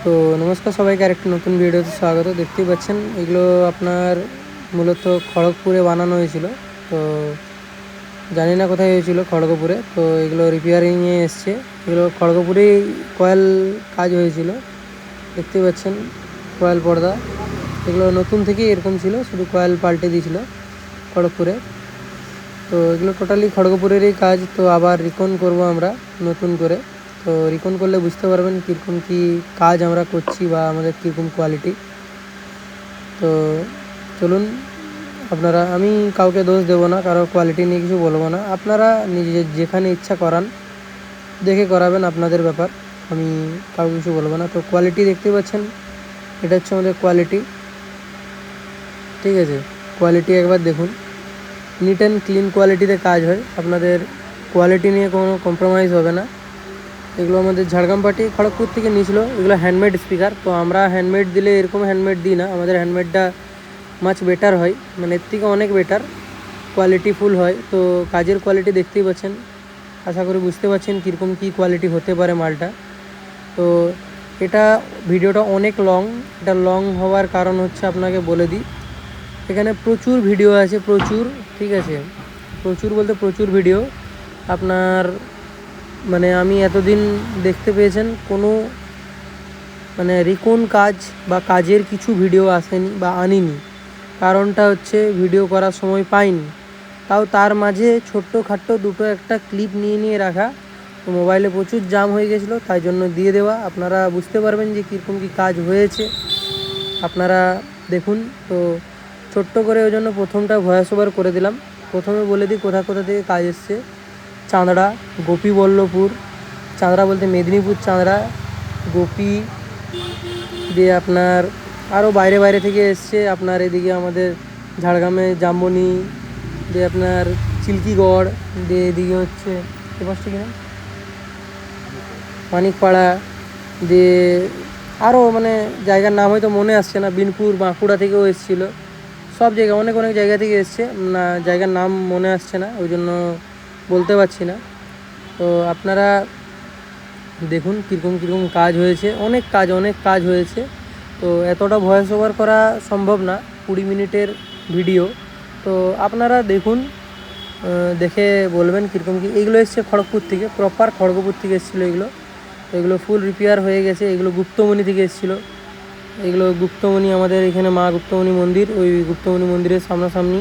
তো নমস্কার সবাইকে আরেকটি নতুন ভিডিওতে স্বাগত। দেখতেই পাচ্ছেন এগুলো আপনার মূলত খড়গপুরে বানানো হয়েছিল। তো জানি না কোথায় হয়েছিল, খড়গপুরে। তো এগুলো রিপেয়ারিংয়ে এসছে। এগুলো খড়গপুরেই কয়েল কাজ হয়েছিল। দেখতেই পাচ্ছেন কয়েল পর্দা এগুলো নতুন থেকেই এরকম ছিল, শুধু কয়েল পাল্টে দিয়েছিল খড়গপুরে। তো এগুলো টোটালি খড়গপুরেরই কাজ। তো আবার রিকন করব আমরা নতুন করে। তো রিকন করলে বুঝতে পারবেন কীরকম কী কাজ আমরা করছি বা আমাদের কীরকম কোয়ালিটি। তো চলুন, আপনারা, আমি কাউকে দোষ দেবো না, কারো কোয়ালিটি নিয়ে কিছু বলবো না। আপনারা নিজে যেখানে ইচ্ছা করান, দেখে করাবেন, আপনাদের ব্যাপার। আমি কাউকে কিছু বলবো না। তো কোয়ালিটি দেখতে পাচ্ছেন, এটা হচ্ছে আমাদের কোয়ালিটি। ঠিক আছে, কোয়ালিটি একবার দেখুন। নিট অ্যান্ড ক্লিন কোয়ালিটিতে কাজ হয়, আপনাদের কোয়ালিটি নিয়ে কোনো কম্প্রোমাইজ হবে না। এগুলো আমাদের ঝাড়গ্রাম পার্টি খড়গপুর থেকে নিয়েছিল। এগুলো হ্যান্ডমেড স্পিকার। তো আমরা হ্যান্ডমেড দিলে এরকম হ্যান্ডমেড দিই না, আমাদের হ্যান্ডমেডটা মাছ বেটার হয়, মানে এর থেকে অনেক বেটার কোয়ালিটি ফুল হয়। তো কাজের কোয়ালিটি দেখতেই পাচ্ছেন, আশা করি বুঝতে পারছেন কীরকম কী কোয়ালিটি হতে পারে মালটা। তো এটা ভিডিওটা অনেক লং। এটা লং হওয়ার কারণ হচ্ছে, আপনাকে বলে দিই, এখানে প্রচুর ভিডিও আছে, প্রচুর। ঠিক আছে, প্রচুর বলতে প্রচুর ভিডিও। আপনার মানে আমি এতদিন দেখতে পেয়েছেন কোনো মানে রিকন কাজ বা কাজের কিছু ভিডিও আসেনি বা আনিনি। কারণটা হচ্ছে ভিডিও করার সময় পাইনি। তাও তার মাঝে ছোট্টখাট্টো দুটো একটা ক্লিপ নিয়ে রাখা। তো মোবাইলে প্রচুর জাম হয়ে গেছিলো, তাই জন্য দিয়ে দেওয়া। আপনারা বুঝতে পারবেন যে কীরকম কী কাজ হয়েছে, আপনারা দেখুন। তো ছোট্ট করে ওই জন্য প্রথমটা ভয়েস ওভার করে দিলাম। প্রথমে বলে দিই কোথা কোথা থেকে কাজ এসছে। চাঁদড়া, গোপীবল্লভপুর, চাঁদড়া বলতে মেদিনীপুর চাঁদড়া, গোপী দিয়ে আপনার আরও বাইরে বাইরে থেকে এসছে। আপনার এদিকে আমাদের ঝাড়গ্রামে জামবনি, দিয়ে আপনার চিল্কিগড়, দিয়ে এদিকে হচ্ছে এ পাশটা কিনা মানিকপাড়া, দিয়ে আরও মানে জায়গার নাম হয়তো মনে আসছে না, বিনপুর, বাঁকুড়া থেকেও এসেছিলো। সব জায়গা অনেক অনেক জায়গা থেকে এসছে না, জায়গার নাম মনে আসছে না, ওই জন্য বলতে পারছি না। তো আপনারা দেখুন কীরকম কীরকম কাজ হয়েছে, অনেক কাজ হয়েছে। তো এতটা ভয়েস ওভার করা সম্ভব না, 20 মিনিটের ভিডিও। তো আপনারা দেখুন, দেখে বলবেন কীরকম কী। এগুলো এসছে খড়গপুর থেকে, প্রপার খড়গপুর থেকে এসেছিলো এগুলো। তো এগুলো ফুল রিপেয়ার হয়ে গেছে। এগুলো গুপ্তমণি থেকে এসেছিলো। এগুলো গুপ্তমণি, আমাদের এখানে মা গুপ্তমণি মন্দির, ওই গুপ্তমণি মন্দিরের সামনাসামনি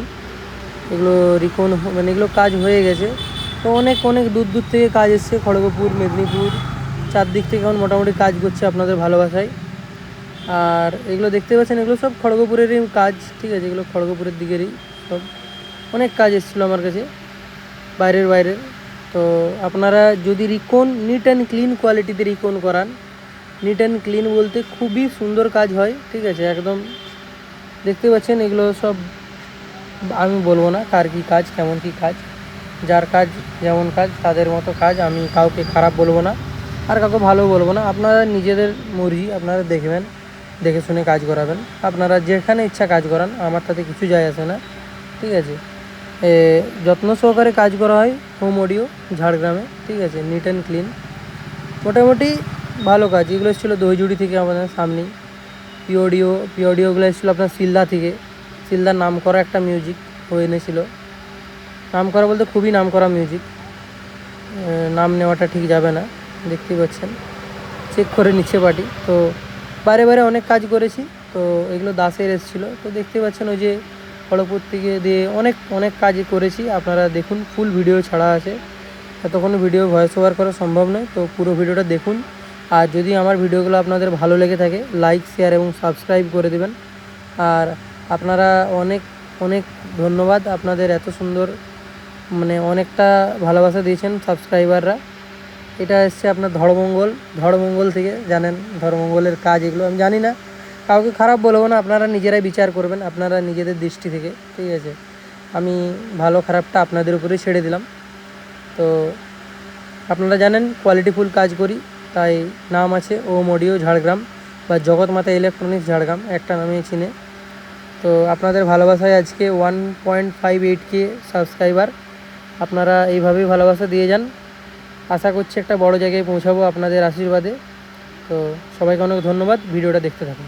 এগুলো রিকন, মানে এগুলো কাজ হয়ে গেছে। তো অনেক অনেক দূর দূর থেকে কাজ এসছে, খড়গপুর, মেদিনীপুর, চারদিক থেকে এখন মোটামুটি কাজ করছে আপনাদের ভালোবাসায়। আর এগুলো দেখতে পাচ্ছেন, এগুলো সব খড়গপুরেরই কাজ। ঠিক আছে, এগুলো খড়গপুরের দিকেরই সব। অনেক কাজ এসেছিলো আমার কাছে, বাইরের। তো আপনারা যদি রিকন নিট অ্যান্ড ক্লিন কোয়ালিটিতে রিকন করান, নিট অ্যান্ড ক্লিন বলতে খুবই সুন্দর কাজ হয়। ঠিক আছে, একদম দেখতে পাচ্ছেন এগুলো সব। আমি বলবো না কার কী কাজ, কেমন কী কাজ, যার কাজ যেমন কাজ তাদের মতো কাজ। আমি কাউকে খারাপ বলবো না, আর কাউকে ভালো বলবো না। আপনারা নিজেদের মর্জি, আপনারা দেখবেন, দেখে শুনে কাজ করাবেন। আপনারা যেখানে ইচ্ছা কাজ করান, আমার তাতে কিছু যায় আসে না। ঠিক আছে, যত্ন সহকারে কাজ করা হয় হোম অডিও ঝাড়গ্রামে। ঠিক আছে, নিট অ্যান্ড ক্লিন, মোটামুটি ভালো কাজ। এগুলো এসেছিলো দইজুড়ি থেকে, আমাদের সামনেই। পিওডিওগুলো এসেছিলো আপনার শিলদা থেকে। শিলদার নাম করা একটা মিউজিক ও এনেছিল। নাম করা বলতে খুবই নাম করা মিউজিক, নাম নেওয়াটা ঠিক যাবে না। দেখতেই পাচ্ছেন, চেক করে নিচ্ছে পার্টি। তো বাইরে অনেক কাজ করেছি। তো এগুলো দাসের এসেছিলো। তো দেখতে পাচ্ছেন ওই যে খড়গপুর থেকে দিয়ে অনেক কাজ করেছি। আপনারা দেখুন, ফুল ভিডিও ছাড়া আছে। এতক্ষণ ভিডিও ভয়েস ওভার করা সম্ভব নয়, তো পুরো ভিডিওটা দেখুন। আর যদি আমার ভিডিওগুলো আপনাদের ভালো লেগে থাকে, লাইক, শেয়ার এবং সাবস্ক্রাইব করে দেবেন। আর আপনারা অনেক অনেক ধন্যবাদ, আপনাদের এত সুন্দর মানে অনেকটা ভালোবাসা দিয়েছেন সাবস্ক্রাইবাররা। এটা এসছে আপনার ধড়মঙ্গল থেকে। জানেন ধড়মঙ্গলের কাজ এগুলো, আমি জানি না, কাউকে খারাপ বলবো না, আপনারা নিজেরাই বিচার করবেন, আপনারা নিজেদের দৃষ্টি থেকে। ঠিক আছে, আমি ভালো খারাপটা আপনাদের উপরেই ছেড়ে দিলাম। তো আপনারা জানেন কোয়ালিটিফুল কাজ করি, তাই নাম আছে ওম অডিও ঝাড়গ্রাম বা জগৎমাতা ইলেকট্রনিক্স ঝাড়গ্রাম, একটা নামেই চিনে। তো আপনাদের ভালোবাসায় আজকে 1.58K সাবস্ক্রাইবার। আপনারা এইভাবেই ভালোবাসা দিয়ে যান। আশা করছি একটা বড় জায়গায় পৌঁছাবো আপনাদের আশীর্বাদে। তো তো সবাইকে অনেক ধন্যবাদ, ভিডিওটা দেখতে থাকুন।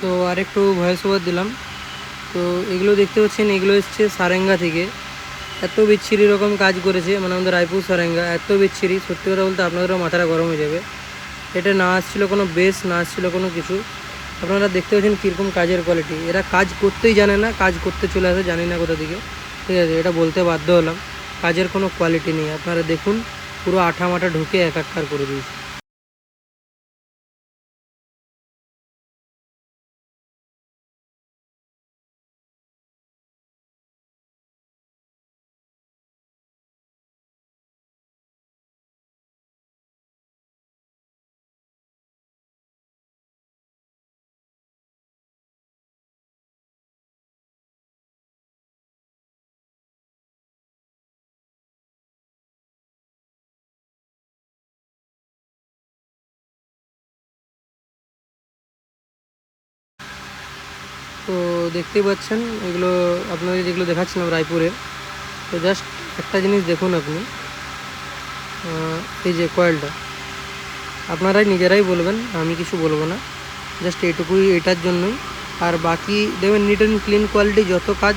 তো আর একটু ভয়েস ওভার দিলাম। তো এগুলো দেখতে পাচ্ছেন, এগুলো এসছে সারেঙ্গা থেকে। এত বিচ্ছিরি রকম কাজ করেছে, মানে আমাদের রায়পুর সারেঙ্গা এত বিচ্ছিরি, সত্যি কথা বলতে আপনাদেরও মাথাটা গরম হয়ে যাবে। এটা না আসছিলো কোনো বেস, না আসছিলো কোনো কিছু। আপনারা দেখতে পাচ্ছেন কীরকম কাজের কোয়ালিটি। এরা কাজ করতেই জানে না, কাজ করতে চলে আসে জানি না কোথা থেকে। ঠিক আছে, এটা বলতে বাধ্য হলাম, কাজের কোনো কোয়ালিটি নেই। আপনারা দেখুন পুরো আঠা মাঠা ঢুকে একাকার করে দিয়েছে। তো দেখতেই পাচ্ছেন এগুলো আপনাদের যেগুলো দেখাচ্ছিলাম রায়পুরে। তো জাস্ট একটা জিনিস দেখুন আপনি, এই যে কয়েলটা, আপনারাই নিজেরাই বলবেন, আমি কিছু বলবো না। জাস্ট এইটুকুই, এটার জন্যই। আর বাকি দেখবেন নিট অ্যান্ড ক্লিন কোয়ালিটি যত কাজ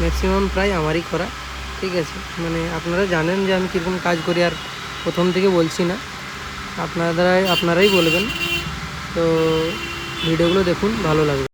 ম্যাক্সিমাম প্রায় আমারই করা। ঠিক আছে, মানে আপনারা জানেন যে আমি কীরকম কাজ করি, আর প্রথম থেকে বলছি না, আপনারাই বলবেন। তো ভিডিওগুলো দেখুন, ভালো লাগবে।